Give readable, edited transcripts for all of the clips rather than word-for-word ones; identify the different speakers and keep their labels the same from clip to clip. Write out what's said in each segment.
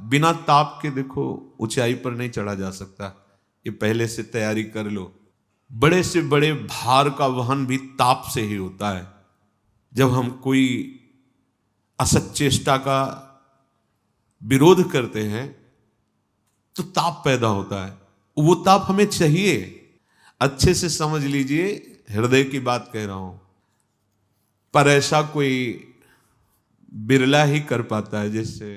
Speaker 1: बिना ताप के देखो ऊंचाई पर नहीं चढ़ा जा सकता। ये पहले से तैयारी कर लो। बड़े से बड़े भार का वहन भी ताप से ही होता है। जब हम कोई असत चेष्टा का विरोध करते हैं तो ताप पैदा होता है। वो ताप हमें चाहिए। अच्छे से समझ लीजिए, हृदय की बात कह रहा हूं, पर ऐसा कोई बिरला ही कर पाता है। जैसे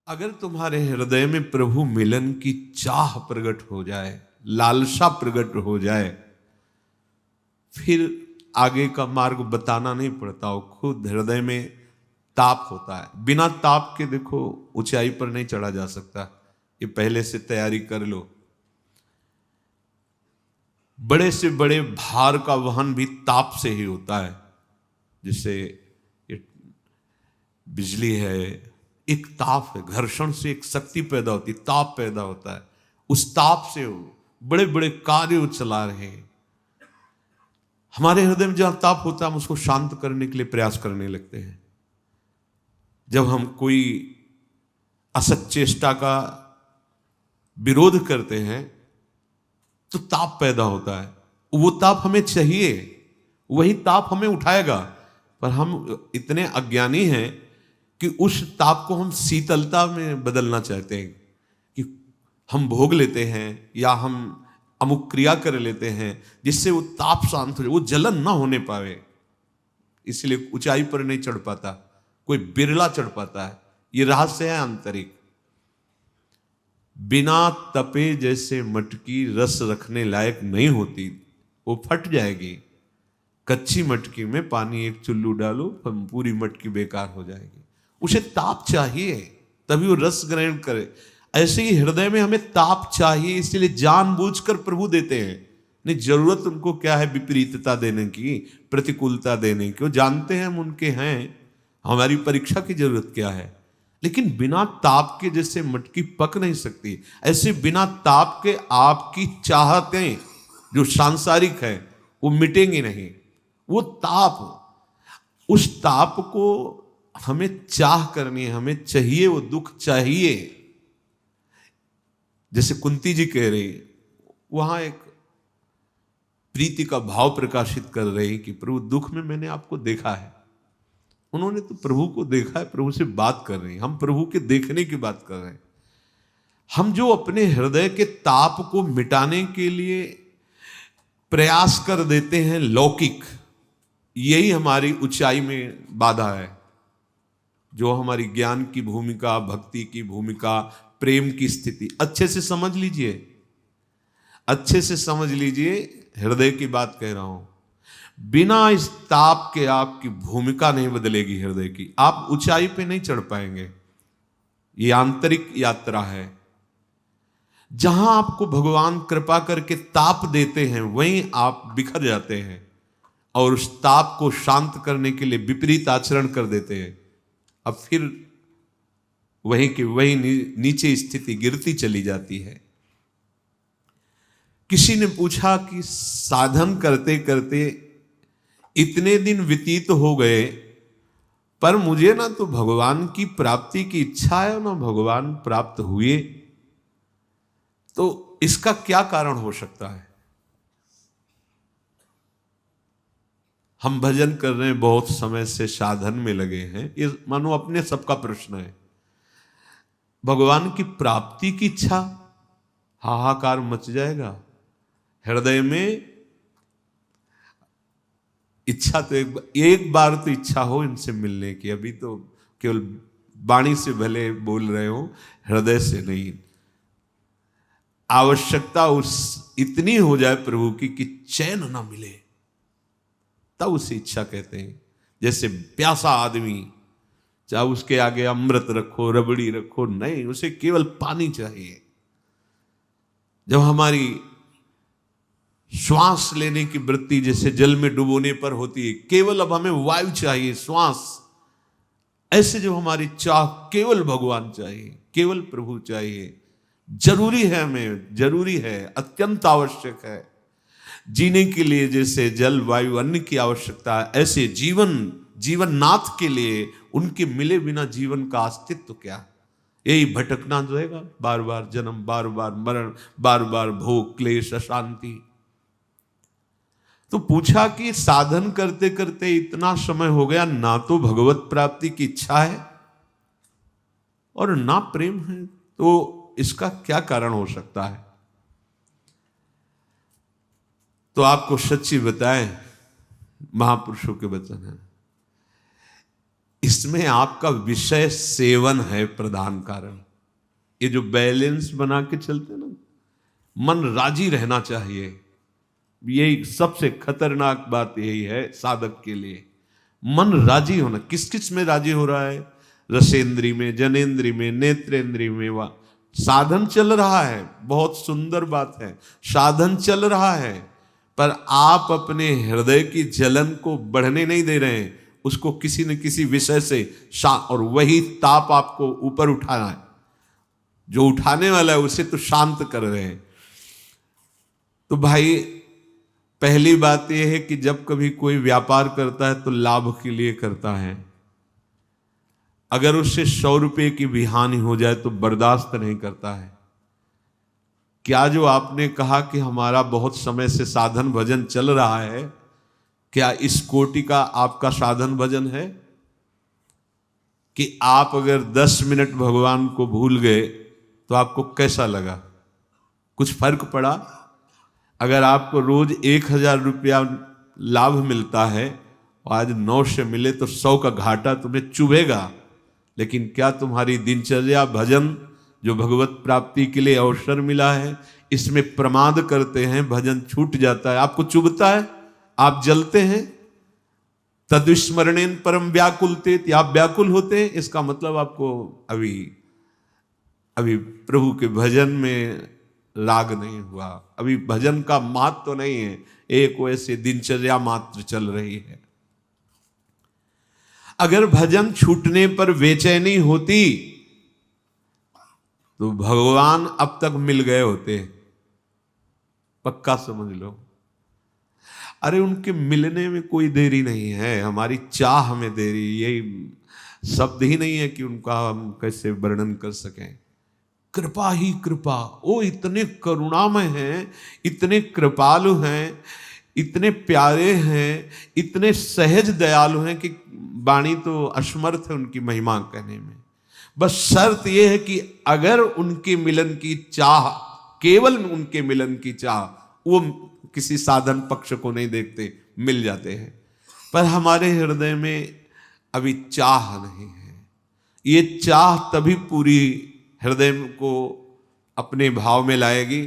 Speaker 1: अगर तुम्हारे हृदय में प्रभु मिलन की चाह प्रकट हो जाए, लालसा प्रकट हो जाए, फिर आगे का मार्ग बताना नहीं पड़ता, हो खुद हृदय में ताप होता है। बिना ताप के देखो ऊंचाई पर नहीं चढ़ा जा सकता। ये पहले से तैयारी कर लो। बड़े से बड़े भार का वहन भी ताप से ही होता है। जैसे ये बिजली है, एक ताप है, घर्षण से एक शक्ति पैदा होती है, ताप पैदा होता है। उस ताप से बड़े बड़े कार्य चला रहे हैं। हमारे हृदय में जहां ताप होता है हम उसको शांत करने के लिए प्रयास करने लगते हैं। जब हम कोई असत चेष्टा का विरोध करते हैं तो ताप पैदा होता है। वो ताप हमें चाहिए, वही ताप हमें उठाएगा। पर हम इतने अज्ञानी हैं कि उस ताप को हम शीतलता में बदलना चाहते हैं कि हम भोग लेते हैं या हम अमुक क्रिया कर लेते हैं जिससे वो ताप शांत हो जाए, वो जलन ना होने पावे। इसलिए ऊंचाई पर नहीं चढ़ पाता, कोई बिरला चढ़ पाता है। ये रहस्य है आंतरिक। बिना तपे जैसे मटकी रस रखने लायक नहीं होती, वो फट जाएगी। कच्ची मटकी में पानी एक चुल्लू डालो, पूरी मटकी बेकार हो जाएगी। उसे ताप चाहिए तभी वो रस ग्रहण करे। ऐसे ही हृदय में हमें ताप चाहिए, इसलिए जानबूझकर प्रभु देते हैं। नहीं, जरूरत उनको क्या है विपरीतता देने की, प्रतिकूलता देने की। वो जानते हैं हम उनके हैं, हमारी परीक्षा की जरूरत क्या है। लेकिन बिना ताप के जैसे मटकी पक नहीं सकती, ऐसे बिना ताप के आपकी चाहतें जो सांसारिक है वो मिटेंगी नहीं। वो ताप, उस ताप को हमें चाह करनी है, हमें चाहिए, वो दुख चाहिए। जैसे कुंती जी कह रही, वहां एक प्रीति का भाव प्रकाशित कर रही कि प्रभु दुख में मैंने आपको देखा है। उन्होंने तो प्रभु को देखा है, प्रभु से बात कर रहे हैं। हम प्रभु के देखने की बात कर रहे हैं। हम जो अपने हृदय के ताप को मिटाने के लिए प्रयास कर देते हैं लौकिक, यही हमारी ऊंचाई में बाधा है। जो हमारी ज्ञान की भूमिका, भक्ति की भूमिका, प्रेम की स्थिति, अच्छे से समझ लीजिए, अच्छे से समझ लीजिए, हृदय की बात कह रहा हूं। बिना इस ताप के आपकी भूमिका नहीं बदलेगी हृदय की। आप ऊंचाई पे नहीं चढ़ पाएंगे। ये आंतरिक यात्रा है। जहां आपको भगवान कृपा करके ताप देते हैं वहीं आप बिखर जाते हैं और उस ताप को शांत करने के लिए विपरीत आचरण कर देते हैं। अब फिर वहीं की वहीं नीचे स्थिति गिरती चली जाती है। किसी ने पूछा कि साधन करते करते इतने दिन व्यतीत हो गए, पर मुझे ना तो भगवान की प्राप्ति की इच्छा है ना भगवान प्राप्त हुए, तो इसका क्या कारण हो सकता है? हम भजन कर रहे हैं, बहुत समय से साधन में लगे हैं, ये मानो अपने सबका प्रश्न है। भगवान की प्राप्ति की इच्छा, हाहाकार मच जाएगा हृदय में। इच्छा तो एक बार तो इच्छा हो इनसे मिलने की। अभी तो केवल वाणी से भले बोल रहे हो, हृदय से नहीं। आवश्यकता उस इतनी हो जाए प्रभु की कि चैन ना मिले, तब उसे इच्छा कहते हैं। जैसे प्यासा आदमी, चाहे उसके आगे अमृत रखो, रबड़ी रखो, नहीं, उसे केवल पानी चाहिए। जब हमारी श्वास लेने की वृत्ति जैसे जल में डुबोने पर होती है, केवल अब हमें वायु चाहिए, श्वास, ऐसे जो हमारी चाह केवल भगवान चाहिए, केवल प्रभु चाहिए। जरूरी है, हमें जरूरी है, अत्यंत आवश्यक है। जीने के लिए जैसे जल वायु अन्न की आवश्यकता है, ऐसे जीवन जीवन नाथ के लिए उनके मिले बिना जीवन का अस्तित्व क्या? यही भटकना रहेगा, बार बार जन्म, बार बार मरण, बार बार भोग, क्लेश, अशांति। तो पूछा कि साधन करते करते इतना समय हो गया, ना तो भगवत प्राप्ति की इच्छा है और ना प्रेम है, तो इसका क्या कारण हो सकता है? तो आपको सच्ची बताएं, महापुरुषों के वचन है, इसमें आपका विषय सेवन है प्रधान कारण। ये जो बैलेंस बना के चलते ना, मन राजी रहना चाहिए। यही सबसे खतरनाक बात यही है साधक के लिए, मन राजी होना। किस किस में राजी हो रहा है? रसेंद्री में, जनेंद्री में, नेत्रेंद्री में। वह साधन चल रहा है, बहुत सुंदर बात है, साधन चल रहा है, पर आप अपने हृदय की जलन को बढ़ने नहीं दे रहे हैं, उसको किसी न किसी विषय से और वही ताप आपको ऊपर उठाना है, जो उठाने वाला है उसे तो शांत कर रहे हैं। तो भाई पहली बात यह है कि जब कभी कोई व्यापार करता है तो लाभ के लिए करता है। अगर उससे 100 रुपये की भी हानि हो जाए तो बर्दाश्त नहीं करता है। क्या जो आपने कहा कि हमारा बहुत समय से साधन भजन चल रहा है, क्या इस कोटि का आपका साधन भजन है कि आप अगर 10 मिनट भगवान को भूल गए तो आपको कैसा लगा? कुछ फर्क पड़ा? अगर आपको रोज 1000 रुपया लाभ मिलता है और आज 900 मिले तो 100 का घाटा तुम्हें चुभेगा। लेकिन क्या तुम्हारी दिनचर्या भजन जो भगवत प्राप्ति के लिए अवसर मिला है, इसमें प्रमाद करते हैं, भजन छूट जाता है, आपको चुभता है, आप जलते हैं? तद्विस्मरणेन परम व्याकुलते, आप व्याकुल होते हैं, इसका मतलब आपको अभी प्रभु के भजन में लाग नहीं हुआ, अभी भजन का महत्व तो नहीं है, एक वैसे दिनचर्या मात्र चल रही है। अगर भजन छूटने पर बेचैनी होती तो भगवान अब तक मिल गए होते, पक्का समझ लो। अरे उनके मिलने में कोई देरी नहीं है, हमारी चाह में देरी, यही शब्द ही नहीं है कि उनका हम कैसे वर्णन कर सकें। कृपा ही कृपा, वो इतने करुणामय हैं, इतने कृपालु हैं, इतने प्यारे हैं, इतने सहज दयालु हैं कि वाणी तो असमर्थ है उनकी महिमा कहने में। बस शर्त यह है कि अगर उनके मिलन की चाह, केवल उनके मिलन की चाह, वो किसी साधन पक्ष को नहीं देखते, मिल जाते हैं। पर हमारे हृदय में अभी चाह नहीं है। ये चाह तभी पूरी हृदय को अपने भाव में लाएगी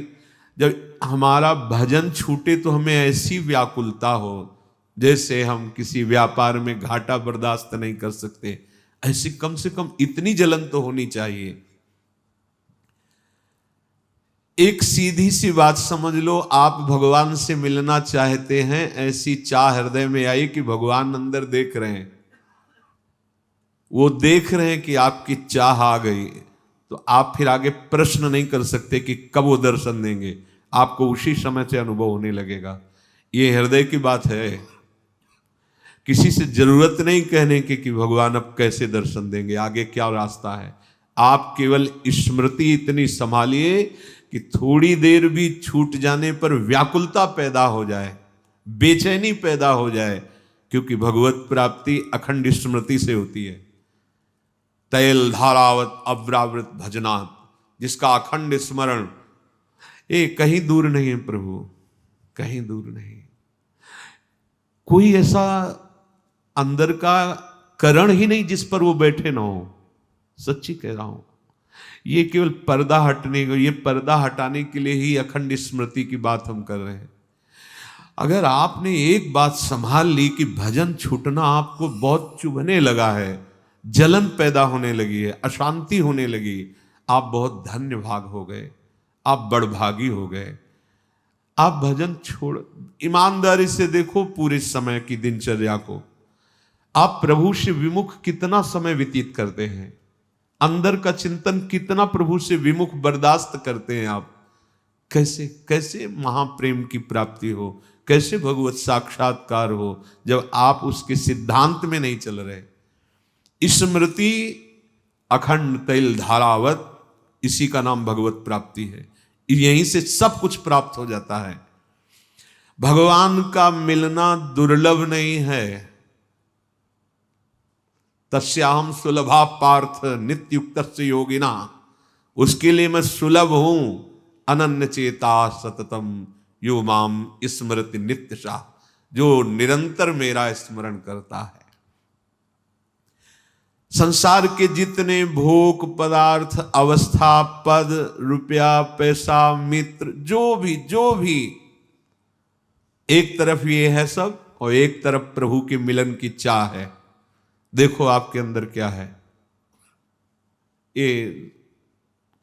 Speaker 1: जब हमारा भजन छूटे तो हमें ऐसी व्याकुलता हो जैसे हम किसी व्यापार में घाटा बर्दाश्त नहीं कर सकते। ऐसी कम से कम इतनी जलन तो होनी चाहिए। एक सीधी सी बात समझ लो, आप भगवान से मिलना चाहते हैं, ऐसी चाह हृदय में आई कि भगवान अंदर देख रहे हैं, वो देख रहे हैं कि आपकी चाह आ गई, तो आप फिर आगे प्रश्न नहीं कर सकते कि कब वो दर्शन देंगे, आपको उसी समय से अनुभव होने लगेगा। ये हृदय की बात है, किसी से जरूरत नहीं कहने की कि भगवान अब कैसे दर्शन देंगे, आगे क्या रास्ता है। आप केवल स्मृति इतनी संभालिए कि थोड़ी देर भी छूट जाने पर व्याकुलता पैदा हो जाए, बेचैनी पैदा हो जाए, क्योंकि भगवत प्राप्ति अखंड स्मृति से होती है। तैल धारावत अव्रावृत भजनात्, जिसका अखंड स्मरण, ये कहीं दूर नहीं है प्रभु, कहीं दूर नहीं। कोई ऐसा अंदर का करण ही नहीं जिस पर वो बैठे ना हो, सच्ची कह रहा हूं। ये केवल पर्दा हटने को, ये पर्दा हटाने के लिए ही अखंड स्मृति की बात हम कर रहे हैं। अगर आपने एक बात संभाल ली कि भजन छूटना आपको बहुत चुभने लगा है, जलन पैदा होने लगी है, अशांति होने लगी, आप बहुत धन्य भाग हो गए, आप बड़भागी हो गए। आप भजन छोड़, ईमानदारी से देखो पूरे समय की दिनचर्या को, आप प्रभु से विमुख कितना समय व्यतीत करते हैं, अंदर का चिंतन कितना प्रभु से विमुख बर्दाश्त करते हैं आप। कैसे कैसे महाप्रेम की प्राप्ति हो, कैसे भगवत साक्षात्कार हो जब आप उसके सिद्धांत में नहीं चल रहे। स्मृति अखंड तैल धारावत, इसी का नाम भगवत प्राप्ति है। यहीं से सब कुछ प्राप्त हो जाता है। भगवान का मिलना दुर्लभ नहीं है। तस्याहम सुलभा पार्थ नित्युक्त योगिना, उसके लिए मैं सुलभ हूं। अनन्य चेता सततम यो माम स्मृति नित्यशा, जो निरंतर मेरा स्मरण करता है। संसार के जितने भोग पदार्थ, अवस्था, पद, रुपया, पैसा, मित्र, जो भी एक तरफ ये है सब, और एक तरफ प्रभु के मिलन की चाह है। देखो आपके अंदर क्या है। ये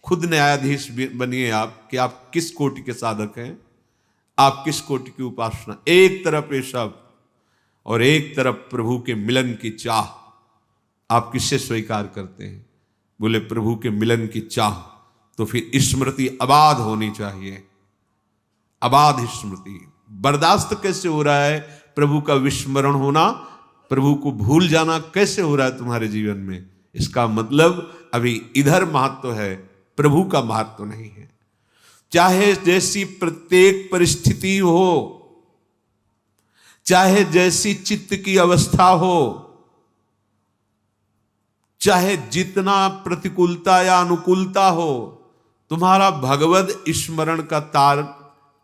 Speaker 1: खुद न्यायाधीश बनिए आप कि आप किस कोटि के साधक हैं, आप किस कोटि की उपासना। एक तरफ ये सब और एक तरफ प्रभु के मिलन की चाह, आप किससे स्वीकार करते हैं? बोले प्रभु के मिलन की चाह। तो फिर स्मृति अबाध होनी चाहिए, अबाध स्मृति। बर्दाश्त कैसे हो रहा है प्रभु का विस्मरण होना, प्रभु को भूल जाना कैसे हो रहा है तुम्हारे जीवन में? इसका मतलब अभी इधर महत्व है, प्रभु का महत्व नहीं है। चाहे जैसी प्रत्येक परिस्थिति हो, चाहे जैसी चित्त की अवस्था हो, चाहे जितना प्रतिकूलता या अनुकूलता हो, तुम्हारा भगवत स्मरण का तार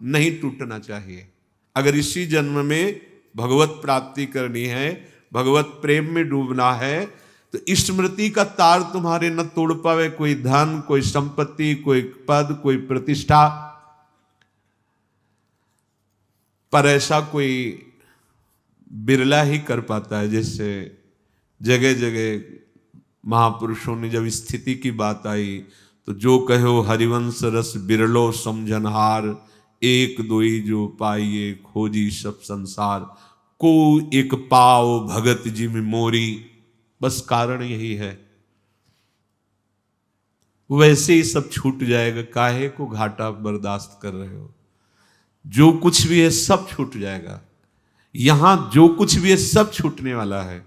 Speaker 1: नहीं टूटना चाहिए। अगर इसी जन्म में भगवत प्राप्ति करनी है, भगवत प्रेम में डूबना है, तो स्मृति का तार तुम्हारे न तोड़ पावे कोई धन, कोई संपत्ति, कोई पद, कोई प्रतिष्ठा। पर ऐसा कोई बिरला ही कर पाता है। जैसे जगह जगह महापुरुषों ने जब स्थिति की बात आई तो जो कहो हरिवंश रस बिरलो समझनहार, एक दोई जो पाइए खोजी सब संसार, को एक पाओ भगत जिम मोरी। बस कारण यही है। वैसे ही सब छूट जाएगा, काहे को घाटा बर्दाश्त कर रहे हो? जो कुछ भी है सब छूट जाएगा। यहां जो कुछ भी है सब छूटने वाला है।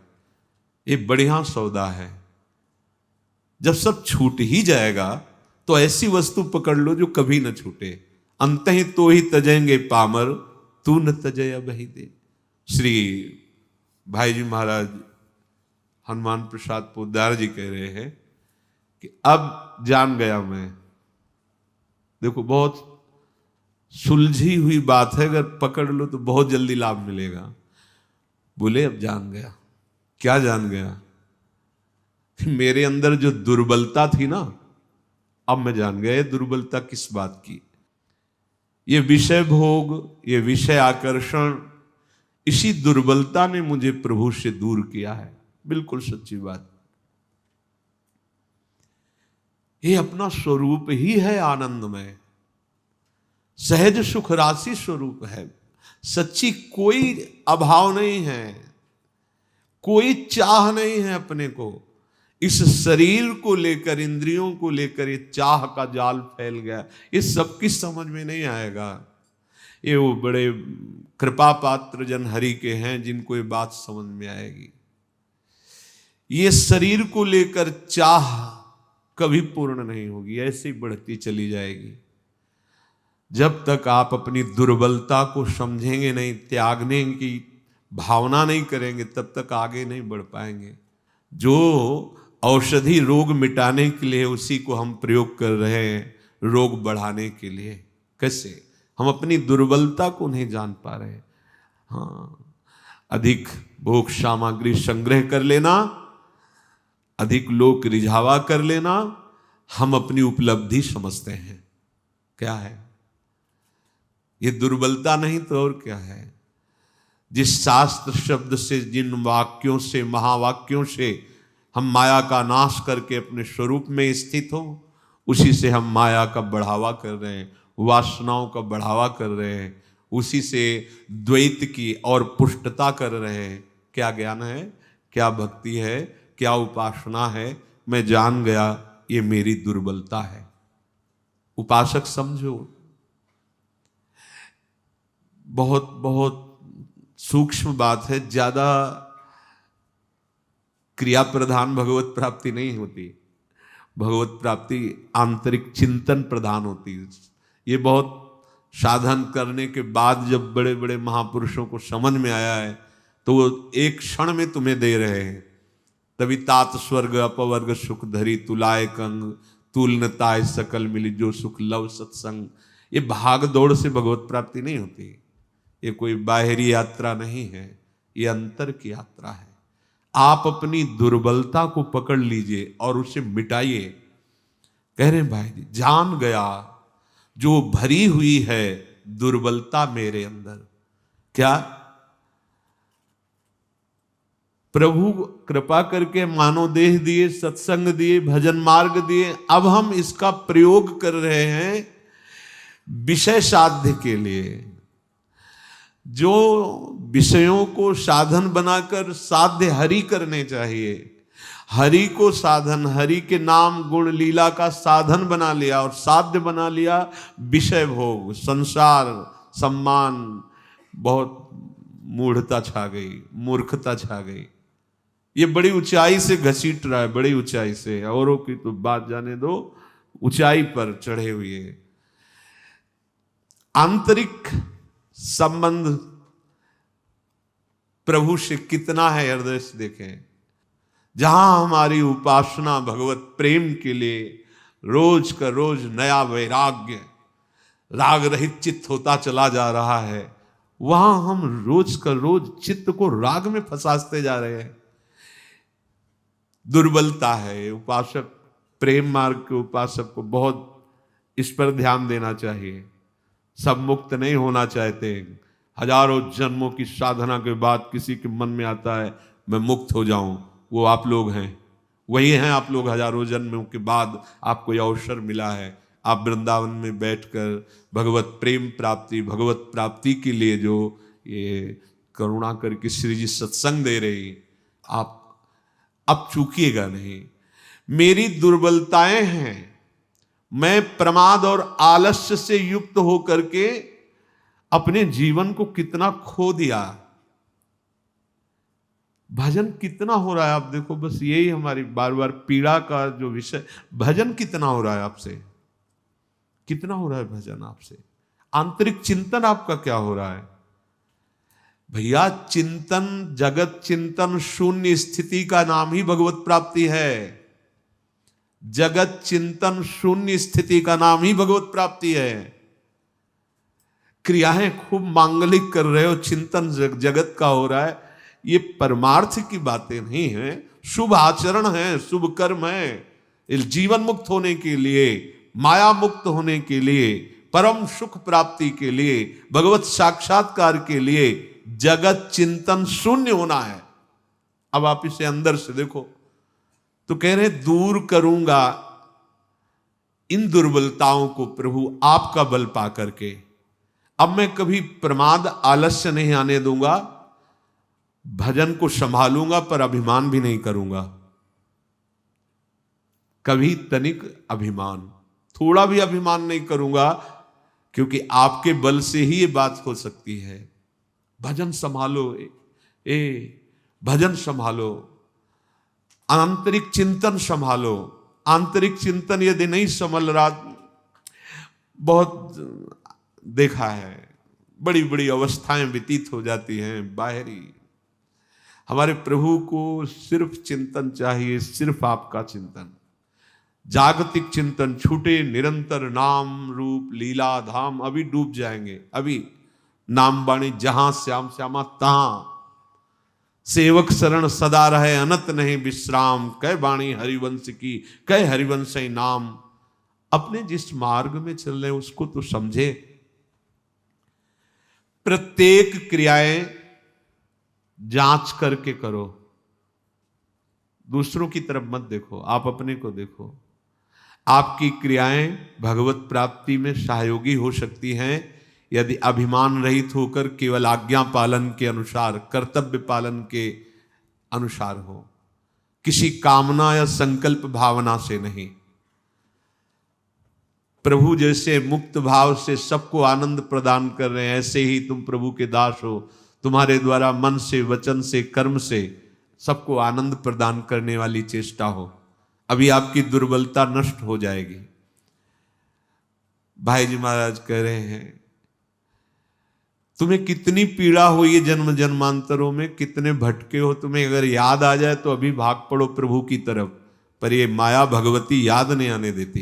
Speaker 1: ये बढ़िया सौदा है। जब सब छूट ही जाएगा तो ऐसी वस्तु पकड़ लो जो कभी न छूटे। अंत ही तो ही तजेंगे पामर, तू न तजया बही दे। श्री भाई जी महाराज हनुमान प्रसाद पोद्दार जी कह रहे हैं कि अब जान गया मैं। देखो बहुत सुलझी हुई बात है, अगर पकड़ लो तो बहुत जल्दी लाभ मिलेगा। बोले अब जान गया। क्या जान गया? मेरे अंदर जो दुर्बलता थी ना, अब मैं जान गया। ये दुर्बलता किस बात की? ये विषय भोग, ये विषय आकर्षण, इसी दुर्बलता ने मुझे प्रभु से दूर किया है। बिल्कुल सच्ची बात। ये अपना स्वरूप ही है आनंदमय, सहज सुख राशि स्वरूप है। सच्ची कोई अभाव नहीं है, कोई चाह नहीं है अपने को। इस शरीर को लेकर, इंद्रियों को लेकर ये चाह का जाल फैल गया। ये सबकी समझ में नहीं आएगा। ये वो बड़े कृपा पात्र जन हरि के हैं जिनको ये बात समझ में आएगी। ये शरीर को लेकर चाह कभी पूर्ण नहीं होगी, ऐसे ही बढ़ती चली जाएगी। जब तक आप अपनी दुर्बलता को समझेंगे नहीं, त्यागने की भावना नहीं करेंगे, तब तक आगे नहीं बढ़ पाएंगे। जो औषधि रोग मिटाने के लिए, उसी को हम प्रयोग कर रहे हैं रोग बढ़ाने के लिए। कैसे? हम अपनी दुर्बलता को नहीं जान पा रहे। हाँ, अधिक भोग सामग्री संग्रह कर लेना, अधिक लोक रिझावा कर लेना, हम अपनी उपलब्धि समझते हैं। क्या है ये? दुर्बलता नहीं तो और क्या है? जिस शास्त्र शब्द से, जिन वाक्यों से, महावाक्यों से हम माया का नाश करके अपने स्वरूप में स्थित हो, उसी से हम माया का बढ़ावा कर रहे हैं, वासनाओं का बढ़ावा कर रहे हैं, उसी से द्वैत की और पुष्टता कर रहे हैं। क्या ज्ञान है? क्या भक्ति है? क्या उपासना है? मैं जान गया ये मेरी दुर्बलता है। उपासक समझो, बहुत बहुत सूक्ष्म बात है। ज्यादा क्रिया प्रधान भगवत प्राप्ति नहीं होती। भगवत प्राप्ति आंतरिक चिंतन प्रधान होती है। ये बहुत साधन करने के बाद जब बड़े बड़े महापुरुषों को समझ में आया है तो वो एक क्षण में तुम्हें दे रहे हैं। तभी तात स्वर्ग अपवर्ग सुख धरी तुलाय कंग तुलनताय सकल मिली जो सुख लव सत्संग। ये भाग दौड़ से भगवत प्राप्ति नहीं होती। ये कोई बाहरी यात्रा नहीं है, ये अंतर की यात्रा है। आप अपनी दुर्बलता को पकड़ लीजिए और उसे मिटाइए। कह रहे भाई जी, जान गया जो भरी हुई है दुर्बलता मेरे अंदर। क्या प्रभु कृपा करके मानव देह दिए, सत्संग दिए, भजन मार्ग दिए। अब हम इसका प्रयोग कर रहे हैं विषय साध्य के लिए। जो विषयों को साधन बनाकर साध्य हरि करने चाहिए, हरि को साधन, हरि के नाम गुण लीला का साधन बना लिया और साध्य बना लिया विषय भोग, संसार, सम्मान। बहुत मूढ़ता छा गई, मूर्खता छा गई। ये बड़ी ऊंचाई से घसीट रहा है, बड़ी ऊंचाई से। औरों की तो बात जाने दो, ऊंचाई पर चढ़े हुए। आंतरिक संबंध प्रभु से कितना है हृदय से देखें। जहां हमारी उपासना भगवत प्रेम के लिए रोज का रोज नया वैराग्य, राग रहित चित्त होता चला जा रहा है, वहां हम रोज का रोज चित्त को राग में फंसाते जा रहे हैं। दुर्बलता है। उपासक, प्रेम मार्ग के उपासक को बहुत इस पर ध्यान देना चाहिए। सब मुक्त नहीं होना चाहते। हजारों जन्मों की साधना के बाद किसी के मन में आता है मैं मुक्त हो जाऊं, वो आप लोग हैं, वही हैं आप लोग। हजारों जन्मों के बाद आपको यह अवसर मिला है। आप वृंदावन में बैठकर भगवत प्रेम प्राप्ति, भगवत प्राप्ति के लिए जो ये करुणा करके श्री जी सत्संग दे रही, आप अब चूकिएगा नहीं। मेरी दुर्बलताएं हैं। मैं प्रमाद और आलस्य से युक्त होकर के अपने जीवन को कितना खो दिया। भजन कितना हो रहा है आप देखो, बस यही हमारी बार बार पीड़ा का जो विषय। भजन कितना हो रहा है आपसे, कितना हो रहा है भजन आपसे? आंतरिक चिंतन आपका क्या हो रहा है? भैया चिंतन, जगत चिंतन शून्य स्थिति का नाम ही भगवत प्राप्ति है। जगत चिंतन शून्य स्थिति का नाम ही भगवत प्राप्ति है। क्रियाएं खूब मांगलिक कर रहे हो, चिंतन जगत का हो रहा है, ये परमार्थ की बातें नहीं हैं। शुभ आचरण है, शुभ कर्म है। इस जीवन मुक्त होने के लिए, माया मुक्त होने के लिए, परम सुख प्राप्ति के लिए, भगवत साक्षात्कार के लिए जगत चिंतन शून्य होना है। अब आप इसे अंदर से देखो तो कह रहे दूर करूंगा इन दुर्बलताओं को प्रभु आपका बल पा करके। अब मैं कभी प्रमाद आलस्य नहीं आने दूंगा, भजन को संभालूंगा पर अभिमान भी नहीं करूंगा। कभी तनिक अभिमान, थोड़ा भी अभिमान नहीं करूंगा, क्योंकि आपके बल से ही ये बात हो सकती है। भजन संभालो, भजन संभालो, आंतरिक चिंतन संभालो। आंतरिक चिंतन यदि नहीं संभल रहा, बहुत देखा है, बड़ी बड़ी अवस्थाएं व्यतीत हो जाती हैं बाहरी। हमारे प्रभु को सिर्फ चिंतन चाहिए, सिर्फ आपका चिंतन। जागतिक चिंतन छूटे, निरंतर नाम रूप लीला धाम। अभी डूब जाएंगे, अभी नाम बाणी जहां श्याम श्यामा तहां। सेवक शरण सदा रहे, अनत नहीं विश्राम। कह बाणी हरिवंश की, कह हरिवंश नाम। अपने जिस मार्ग में चल रहे हैं उसको तो समझे। प्रत्येक क्रियाएं जांच करके करो। दूसरों की तरफ मत देखो, आप अपने को देखो। आपकी क्रियाएं भगवत प्राप्ति में सहयोगी हो सकती हैं यदि अभिमान रहित होकर केवल आज्ञा पालन के अनुसार, कर्तव्य पालन के अनुसार हो, किसी कामना या संकल्प भावना से नहीं। प्रभु जैसे मुक्त भाव से सबको आनंद प्रदान कर रहे हैं, ऐसे ही तुम प्रभु के दास हो। तुम्हारे द्वारा मन से, वचन से, कर्म से सबको आनंद प्रदान करने वाली चेष्टा हो। अभी आपकी दुर्बलता नष्ट हो जाएगी। भाई जी महाराज कह रहे हैं, तुम्हें कितनी पीड़ा हुई है जन्म जन्मांतरों में, कितने भटके हो, तुम्हें अगर याद आ जाए तो अभी भाग पड़ो प्रभु की तरफ। पर ये माया भगवती याद नहीं आने देती।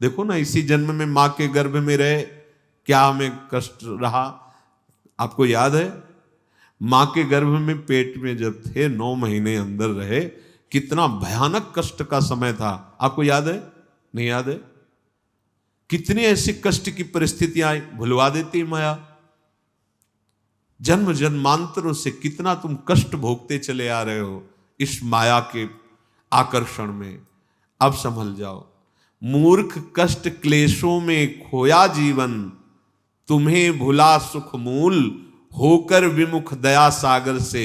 Speaker 1: देखो ना, इसी जन्म में मां के गर्भ में रहे क्या हमें कष्ट रहा, आपको याद है? मां के गर्भ में पेट में जब थे 9 महीने अंदर रहे, कितना भयानक कष्ट का समय था, आपको याद है? नहीं याद है? कितनी ऐसी कष्ट की परिस्थितियां भुलवा देती माया। जन्म जन्मांतरों से कितना तुम कष्ट भोगते चले आ रहे हो इस माया के आकर्षण में। अब संभल जाओ। मूर्ख कष्ट क्लेशों में खोया जीवन, तुम्हें भुला सुख मूल, होकर विमुख दया सागर से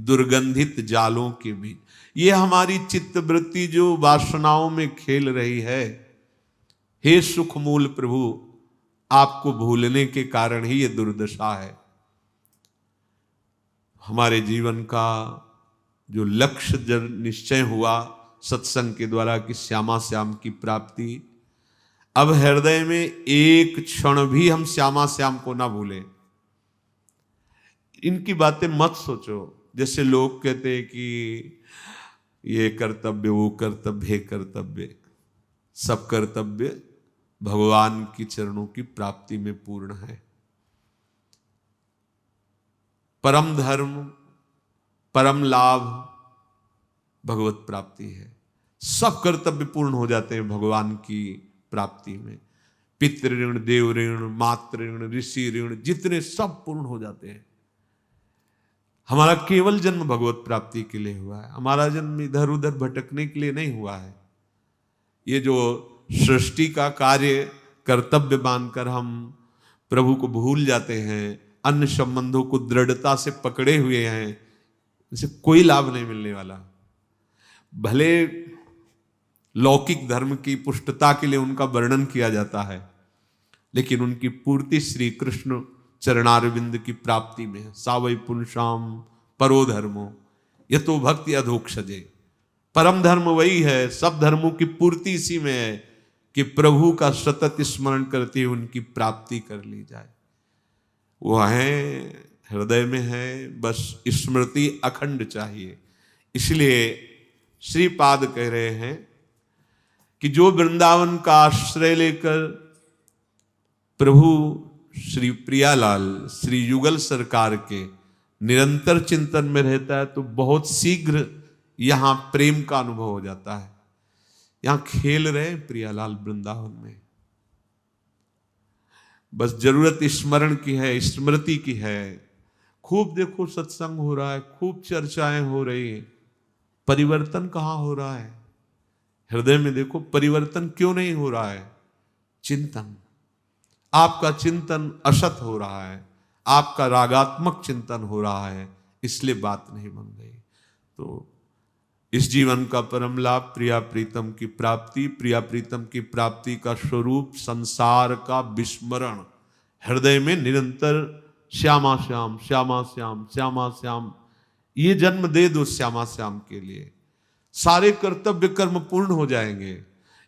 Speaker 1: दुर्गंधित जालों के बीच। ये हमारी चित्तवृत्ति जो वासनाओं में खेल रही है, हे सुख मूल प्रभु, आपको भूलने के कारण ही ये दुर्दशा है। हमारे जीवन का जो लक्ष्य जब निश्चय हुआ सत्संग के द्वारा कि श्यामा श्याम की प्राप्ति, अब हृदय में एक क्षण भी हम श्यामा श्याम को ना भूलें। इनकी बातें मत सोचो। जैसे लोग कहते हैं कि ये कर्तव्य, वो कर्तव्य, हे कर्तव्य, सब कर्तव्य भगवान की चरणों की प्राप्ति में पूर्ण है। परम धर्म, परम लाभ भगवत प्राप्ति है। सब कर्तव्य पूर्ण हो जाते हैं भगवान की प्राप्ति में। पितृ ऋण, देव ऋण, मातृ ऋण, ऋषि ऋण, जितने सब पूर्ण हो जाते हैं। हमारा केवल जन्म भगवत प्राप्ति के लिए हुआ है। हमारा जन्म इधर उधर भटकने के लिए नहीं हुआ है। ये जो सृष्टि का कार्य कर्तव्य मानकर हम प्रभु को भूल जाते हैं, अन्य संबंधों को दृढ़ता से पकड़े हुए हैं, इसे कोई लाभ नहीं मिलने वाला। भले लौकिक धर्म की पुष्टता के लिए उनका वर्णन किया जाता है, लेकिन उनकी पूर्ति श्री कृष्ण चरणारविंद की प्राप्ति में है। सावै पुंसाम परो धर्मो यतो भक्ति अधोक्षजे। परम धर्म वही है, सब धर्मों की पूर्ति इसी में है कि प्रभु का सतत स्मरण करते हुए उनकी प्राप्ति कर ली जाए। वो है, हृदय में है, बस स्मृति अखंड चाहिए। इसलिए श्रीपाद कह रहे हैं कि जो वृंदावन का आश्रय लेकर प्रभु श्री प्रियालाल, श्री युगल सरकार के निरंतर चिंतन में रहता है, तो बहुत शीघ्र यहां प्रेम का अनुभव हो जाता है। यहां खेल रहे प्रियालाल वृंदावन में, बस जरूरत स्मरण की है, स्मृति की है। खूब देखो सत्संग हो रहा है, खूब चर्चाएं हो रही है, परिवर्तन कहां हो रहा है? हृदय में देखो परिवर्तन क्यों नहीं हो रहा है? चिंतन, आपका चिंतन असत हो रहा है, आपका रागात्मक चिंतन हो रहा है, इसलिए बात नहीं बन गई। तो इस जीवन का परम लाभ प्रिया प्रीतम की प्राप्ति, प्रिया प्रीतम की प्राप्ति का स्वरूप संसार का विस्मरण, हृदय में निरंतर श्यामा श्याम, श्यामा श्याम, श्यामा श्याम, ये जन्म दे दो श्यामा श्याम के लिए, सारे कर्तव्य कर्म पूर्ण हो जाएंगे।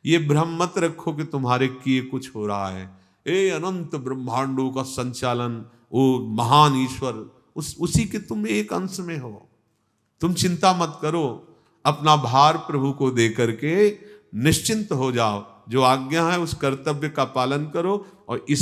Speaker 1: ये भ्रम मत रखो कि तुम्हारे किए कुछ हो रहा है। ए अनंत ब्रह्मांडों का संचालन, वो महान ईश्वर, उसी के तुम एक अंश में हो। तुम चिंता मत करो, अपना भार प्रभु को दे करके निश्चिंत हो जाओ। जो आज्ञा है उस कर्तव्य का पालन करो और इस